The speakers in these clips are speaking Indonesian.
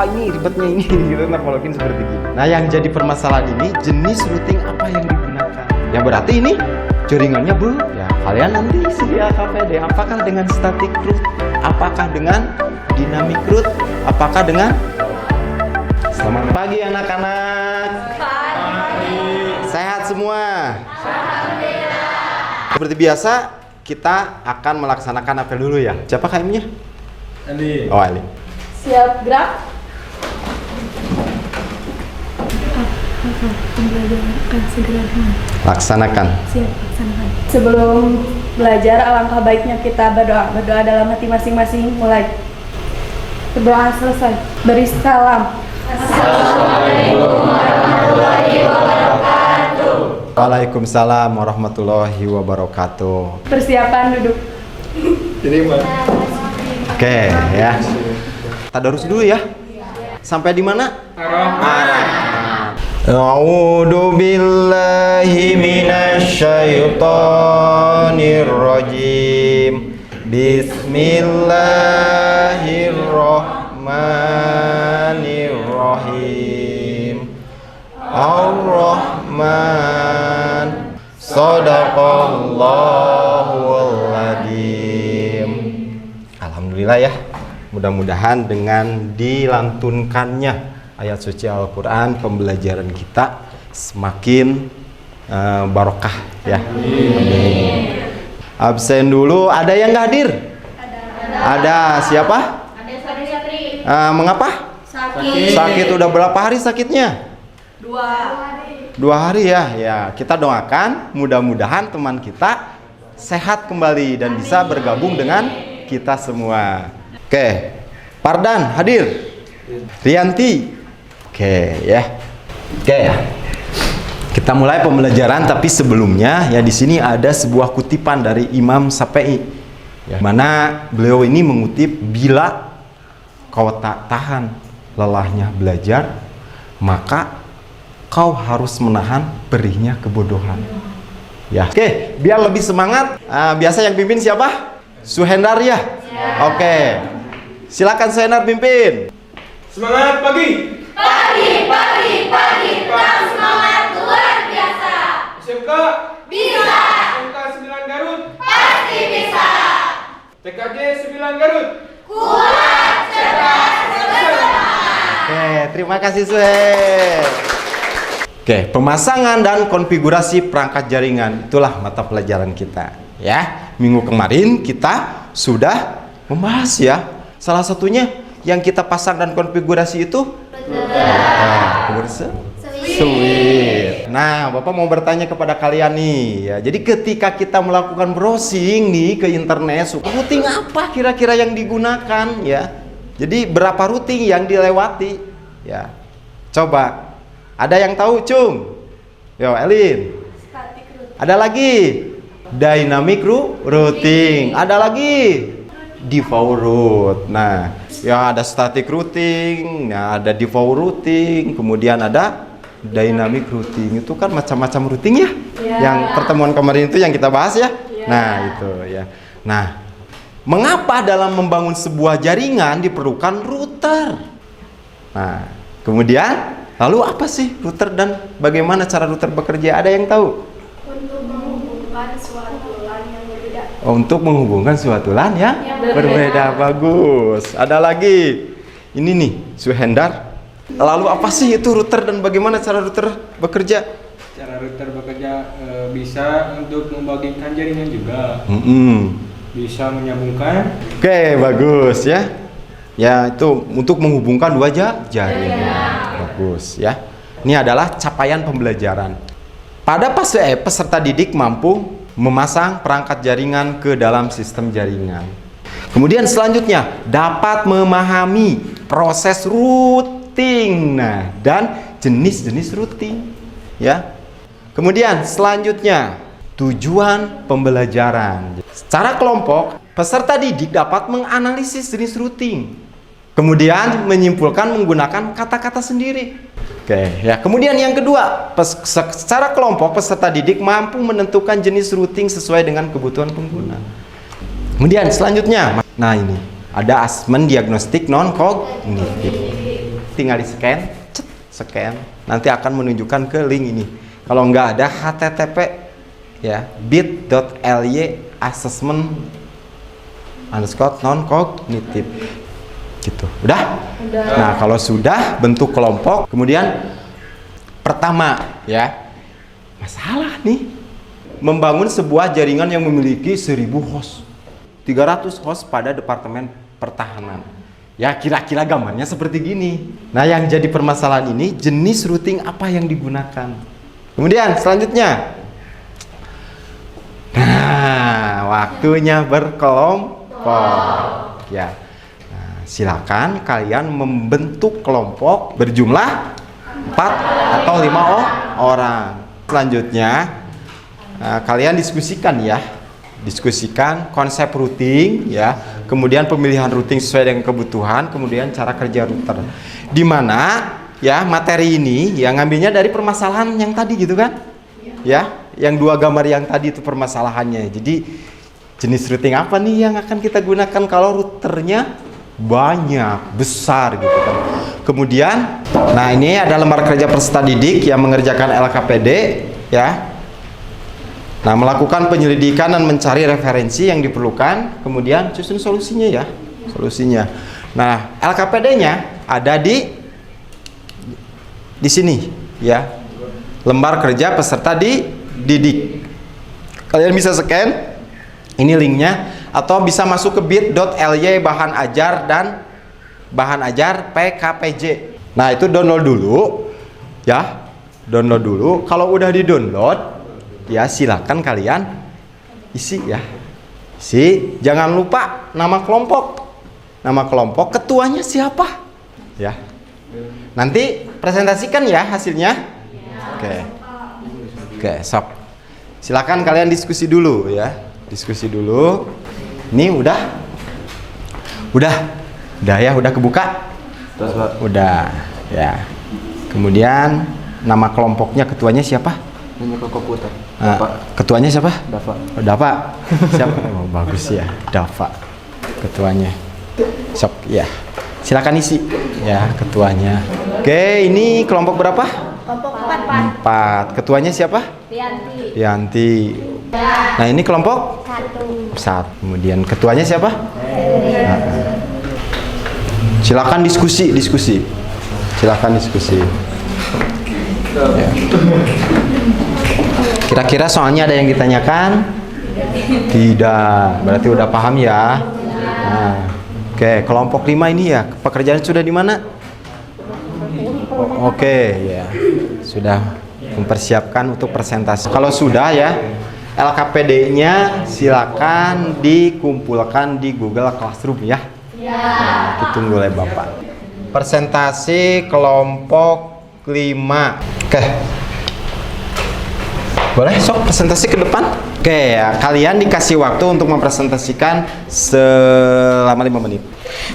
ini ribetnya ini gitu, morfologi seperti ini. Nah, yang jadi permasalahan ini jenis routing apa yang digunakan. Ya berarti ini jaringannya ya kalian nanti sedia KPD. Apakah dengan static route? Apakah dengan dynamic route? Apakah dengan Selamat pagi anak-anak. Pagi. Sehat semua? Alhamdulillah. Seperti biasa kita akan melaksanakan apel dulu ya. Siapa KM-nya? Ali. Oh, Ali. Siap gerak. Pembelajaran akan segera dimulai. Laksanakan. Siap, laksanakan. Sebelum belajar, alangkah baiknya kita berdoa. Berdoa dalam hati masing-masing. Mulai. Berdoa selesai. Beri salam. Assalamualaikum warahmatullahi wabarakatuh. Waalaikumsalam warahmatullahi wabarakatuh. Persiapan duduk. Ini Mbak. Oke ya. Tadarus dulu ya. Sampai di mana? Arah. A'udzu billahi minasyaitonir rajim. Bismillahirrahmanirrahim. Ar-Rahman. Shadaqallahul adzim. Alhamdulillah ya. Mudah-mudahan dengan dilantunkannya ayat suci Al-Quran, pembelajaran kita semakin barokah ya. Amin. Absen dulu. Ada yang nggak hadir? Ada. Siapa? Ada Satri. Mengapa? Sakit. Sakit. Udah berapa hari sakitnya? 2 hari ya. Ya, kita doakan mudah-mudahan teman kita sehat kembali dan bisa bergabung dengan kita semua. Oke. Pardan hadir. Rianti. Oke ya. Oke ya. Kita mulai pembelajaran, tapi sebelumnya ya di sini ada sebuah kutipan dari Imam Syafi'i, ya, mana beliau ini mengutip, bila kau tak tahan lelahnya belajar, maka kau harus menahan perihnya kebodohan. Ya, oke, biar lebih semangat. Biasa yang pimpin siapa? Suhendar ya. Oke, silakan Suhendar pimpin. Semangat pagi. Pagi. Tetap semangat luar biasa. SMK Bisa. SMK 9 Garut Pasti bisa. TKJ 9 Garut. Kuat, cerdas, bersemangat. Oke, terima kasih Suhed. Oke, pemasangan dan konfigurasi perangkat jaringan, itulah mata pelajaran kita ya. Minggu kemarin kita sudah membahas ya. Salah satunya yang kita pasang dan konfigurasi itu switch. Nah, Bapak mau bertanya kepada kalian nih ya. Jadi ketika kita melakukan browsing nih ke internet, routing apa kira-kira yang digunakan ya? Jadi berapa routing yang dilewati ya? Coba. Ada yang tahu, Cung? Yo, Elin. Ada lagi? Dynamic routing. Ada lagi? Default route. Nah, ya ada static routing, ya ada default routing, kemudian ada dynamic routing. Itu kan macam-macam routing ya. Yang pertemuan kemarin itu yang kita bahas ya. Nah, itu ya. Nah, mengapa dalam membangun sebuah jaringan diperlukan router? Nah, kemudian lalu apa sih router dan bagaimana cara router bekerja? Ada yang tahu? Untuk menghubungkan suatu LAN yang berbeda. Untuk menghubungkan suatu LAN yang berbeda. Bagus. Ada lagi. Ini nih, Suhendar. Lalu apa sih itu router dan bagaimana cara router bekerja? Cara router bekerja bisa untuk membagikan jaringan juga. Bisa menyambungkan. Oke, bagus ya. Ya, itu untuk menghubungkan dua jaringan. Bagus ya. Ini adalah capaian pembelajaran. Pada fase peserta didik mampu memasang perangkat jaringan ke dalam sistem jaringan. Kemudian selanjutnya dapat memahami proses routing, nah, dan jenis-jenis routing, ya. Kemudian selanjutnya tujuan pembelajaran. Secara kelompok, peserta didik dapat menganalisis jenis routing, kemudian menyimpulkan menggunakan kata-kata sendiri. Oke, ya. Kemudian yang kedua, secara kelompok peserta didik mampu menentukan jenis routing sesuai dengan kebutuhan pengguna. Kemudian selanjutnya, nah ini ada asesmen diagnostik non kognitif. tinggal di scan, scan, nanti akan menunjukkan ke link ini. Kalau nggak ada http ya bit.ly assessment underscore non-cognitive gitu. Udah? Nah, kalau sudah bentuk kelompok, kemudian pertama ya, masalah nih membangun sebuah jaringan yang memiliki 1000 host, 300 host pada Departemen Pertahanan. Ya, kira-kira gambarnya seperti gini. Nah, yang jadi permasalahan ini jenis routing apa yang digunakan. Kemudian selanjutnya, nah, waktunya berkelompok ya. Nah, silakan kalian membentuk kelompok berjumlah 4 atau 5 orang. Selanjutnya kalian diskusikan ya, diskusikan konsep routing ya, kemudian pemilihan routing sesuai dengan kebutuhan, kemudian cara kerja router. Di mana ya materi ini yang ngambilnya dari permasalahan yang tadi gitu kan? Ya, yang 2 gambar yang tadi itu permasalahannya. Jadi jenis routing apa nih yang akan kita gunakan kalau routernya banyak, besar gitu kan. Kemudian, nah ini ada lembar kerja peserta didik yang mengerjakan LKPD ya. Nah, melakukan penyelidikan dan mencari referensi yang diperlukan, kemudian susun solusinya ya, solusinya. Nah, LKPD-nya ada di sini ya. Lembar kerja peserta didik. Kalian bisa scan ini linknya atau bisa masuk ke bit.ly bahan ajar dan bahan ajar PKPJ. Nah, itu download dulu ya. Download dulu. Kalau udah di-download ya silakan kalian isi ya. Isi, jangan lupa nama kelompok. Nama kelompok, ketuanya siapa? Ya. Nanti presentasikan ya hasilnya. Oke. Oke, sok. Silakan kalian diskusi dulu ya. Diskusi dulu. Ini udah ya, udah kebuka? Udah ya. Kemudian nama kelompoknya, ketuanya siapa? Ini ke komputer. Ketuanya siapa? Dava. Oh, Dava. Siapa? Oh, bagus ya, Dava. Ketuanya. Sok ya. Silakan isi ya ketuanya. Oke, ini kelompok berapa? Kelompok 4. Ketuanya siapa? Rianti. Nah, ini kelompok 1. Kemudian ketuanya siapa? Nah, silakan diskusi. Silakan diskusi. Ya. Kira-kira soalnya ada yang ditanyakan? Tidak. Berarti udah paham ya. Nah, oke, kelompok 5 ini ya. Pekerjaan sudah di mana? Oke, ya. Sudah mempersiapkan untuk presentasi. Kalau sudah ya, LKPD-nya silakan dikumpulkan di Google Classroom ya. Nah, ditunggu oleh Bapak. Presentasi kelompok 5. Oke. Boleh sok presentasi ke depan? Oke ya, kalian dikasih waktu untuk mempresentasikan selama 5 menit.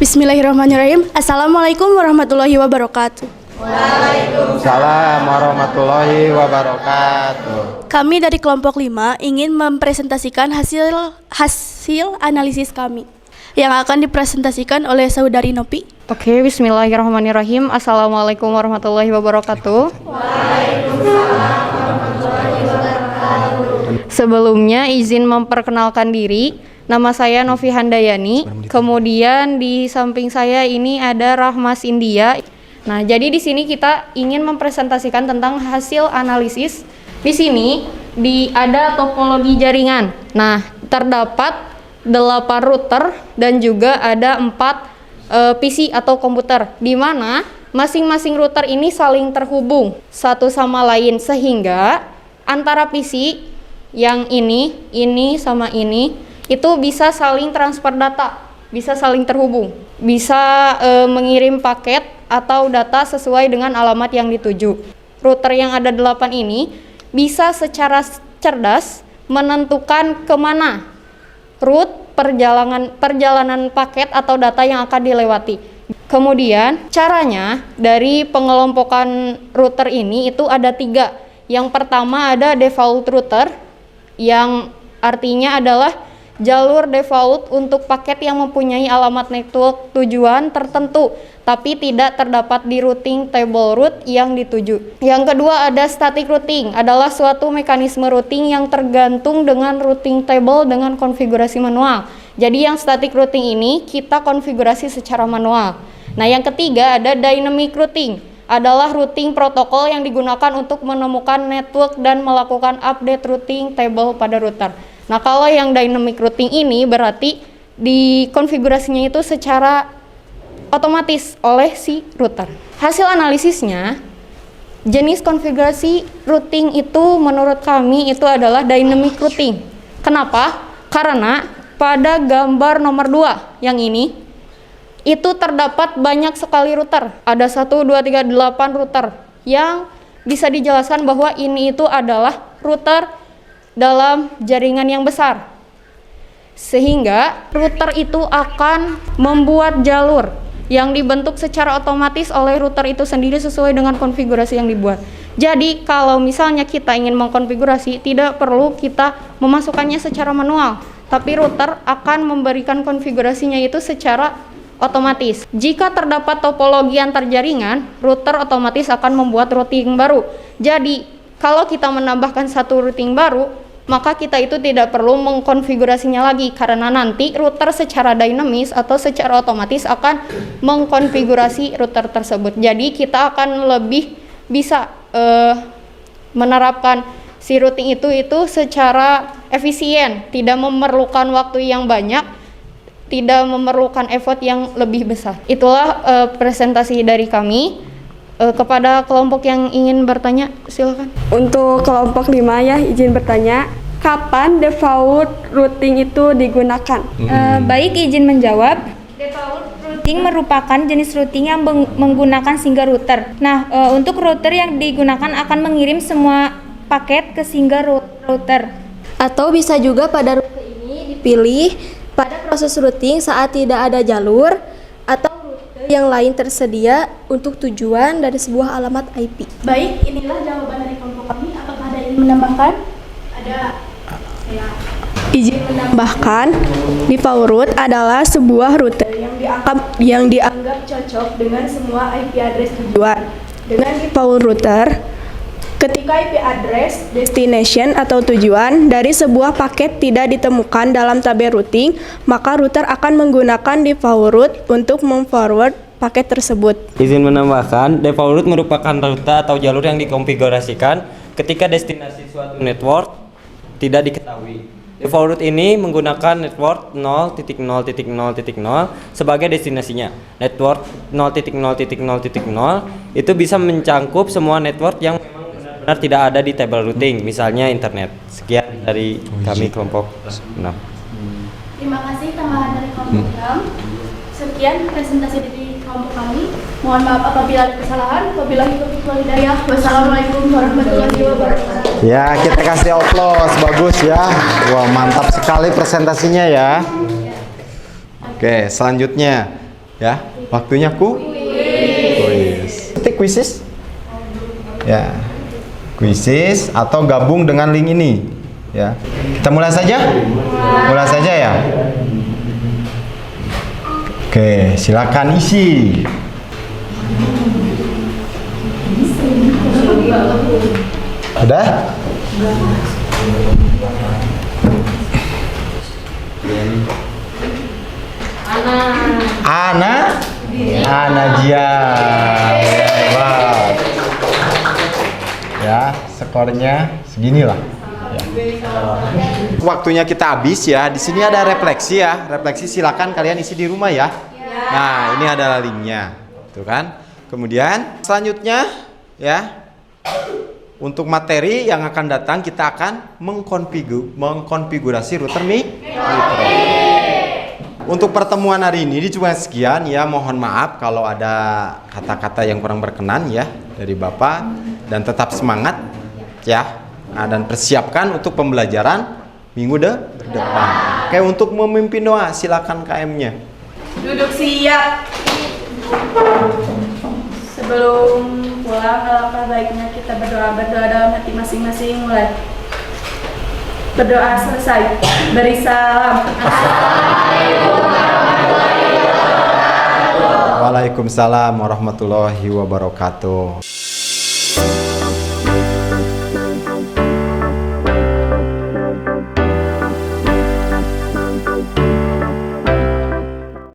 Bismillahirrahmanirrahim. Assalamualaikum warahmatullahi wabarakatuh. Waalaikumsalam warahmatullahi wabarakatuh. Kami dari kelompok 5 ingin mempresentasikan hasil analisis kami yang akan dipresentasikan oleh saudari Nopi. Oke, bismillahirrahmanirrahim. Assalamualaikum warahmatullahi wabarakatuh. Sebelumnya izin memperkenalkan diri. Nama saya Novi Handayani. Kemudian di samping saya ini ada Rahmas India. Nah, jadi di sini kita ingin mempresentasikan tentang hasil analisis. Di sini ada topologi jaringan. Nah, terdapat 8 router dan juga ada 4 PC atau komputer, di mana masing-masing router ini saling terhubung satu sama lain, sehingga antara PC yang ini sama ini itu bisa saling transfer data, bisa saling terhubung, bisa mengirim paket atau data sesuai dengan alamat yang dituju. Router yang ada 8 ini bisa secara cerdas menentukan kemana route perjalanan paket atau data yang akan dilewati. Kemudian caranya dari pengelompokan router ini itu ada 3. Yang pertama ada default router, yang artinya adalah jalur default untuk paket yang mempunyai alamat network tujuan tertentu, tapi tidak terdapat di routing table route yang dituju. Yang kedua ada static routing, adalah suatu mekanisme routing yang tergantung dengan routing table dengan konfigurasi manual. Jadi yang static routing ini kita konfigurasi secara manual. Nah yang ketiga ada dynamic routing, adalah routing protokol yang digunakan untuk menemukan network dan melakukan update routing table pada router. Nah, kalau yang dynamic routing ini berarti di konfigurasinya itu secara otomatis oleh si router. Hasil analisisnya, jenis konfigurasi routing itu menurut kami itu adalah dynamic routing. Kenapa? Karena pada gambar nomor 2 yang ini, itu terdapat banyak sekali router. Ada 1, 2, 3, 8 router yang bisa dijelaskan bahwa ini itu adalah router dalam jaringan yang besar, sehingga router itu akan membuat jalur yang dibentuk secara otomatis oleh router itu sendiri sesuai dengan konfigurasi yang dibuat. Jadi kalau misalnya kita ingin mengkonfigurasi, tidak perlu kita memasukkannya secara manual, tapi router akan memberikan konfigurasinya itu secara otomatis. Jika terdapat topologi antar jaringan, router otomatis akan membuat routing baru. Jadi kalau kita menambahkan satu routing baru, maka kita itu tidak perlu mengkonfigurasinya lagi, karena nanti router secara dinamis atau secara otomatis akan mengkonfigurasi router tersebut. Jadi kita akan lebih bisa menerapkan si routing itu secara efisien, tidak memerlukan waktu yang banyak, tidak memerlukan effort yang lebih besar. Itulah presentasi dari kami. Kepada kelompok yang ingin bertanya, silakan. Untuk kelompok 5 ya, izin bertanya, kapan default routing itu digunakan? Baik, izin menjawab. Default routing merupakan jenis routing yang menggunakan single router. Nah, untuk router yang digunakan akan mengirim semua paket ke single router. Atau bisa juga pada rute ini dipilih pada proses routing saat tidak ada jalur atau rute yang lain tersedia untuk tujuan dari sebuah alamat IP. Baik, inilah jawaban dari kelompok kami. Apakah ada yang menambahkan? Ada. Izin menambahkan, default route adalah sebuah rute yang dianggap cocok dengan semua IP address tujuan. Dengan default router, ketika IP address, destination atau tujuan dari sebuah paket tidak ditemukan dalam tabel routing, maka router akan menggunakan default route untuk memforward paket tersebut. Izin menambahkan, default route merupakan rute atau jalur yang dikonfigurasikan ketika destinasi suatu network tidak diketahui. Default route ini menggunakan network 0.0.0.0 sebagai destinasinya. Network 0.0.0.0 itu bisa mencangkup semua network yang memang benar-benar tidak ada di table routing, misalnya internet. Sekian dari kami kelompok 6. Terima kasih tambahan dari kelompok 6. Sekian presentasi dari kelompok kami. Mohon maaf apabila ada kesalahan. Wabillahi taufiq wal hidayah. Wassalamualaikum warahmatullahi wabarakatuh. Ya, kita kasih aplaus, bagus ya. Wah, mantap sekali presentasinya ya. Oke, selanjutnya ya, waktunya kuis. Ketik kuisis. Ya. Kuisis atau gabung dengan link ini. Ya. Kita mulai saja? Mulai saja ya. Oke, silakan isi. Udah? Anajia. Hebat. Ya, skornya seginilah. Ya. Waktunya kita habis ya. Di sini ada refleksi ya. Refleksi silakan kalian isi di rumah ya. Nah, ini adalah linknya. Tuh kan? Kemudian selanjutnya ya. Untuk materi yang akan datang kita akan mengkonfigurasi router mikro. Untuk pertemuan hari ini cuma sekian ya. Mohon maaf kalau ada kata-kata yang kurang berkenan ya dari Bapak, dan tetap semangat ya. Nah, dan persiapkan untuk pembelajaran minggu depan. Oke, untuk memimpin doa silakan KM-nya. Duduk siap. Sebelum pulang, alangkah baiknya kita berdoa dalam hati masing-masing. Mulai. Berdoa selesai. Beri salam. Waalaikumsalam warahmatullahi wabarakatuh.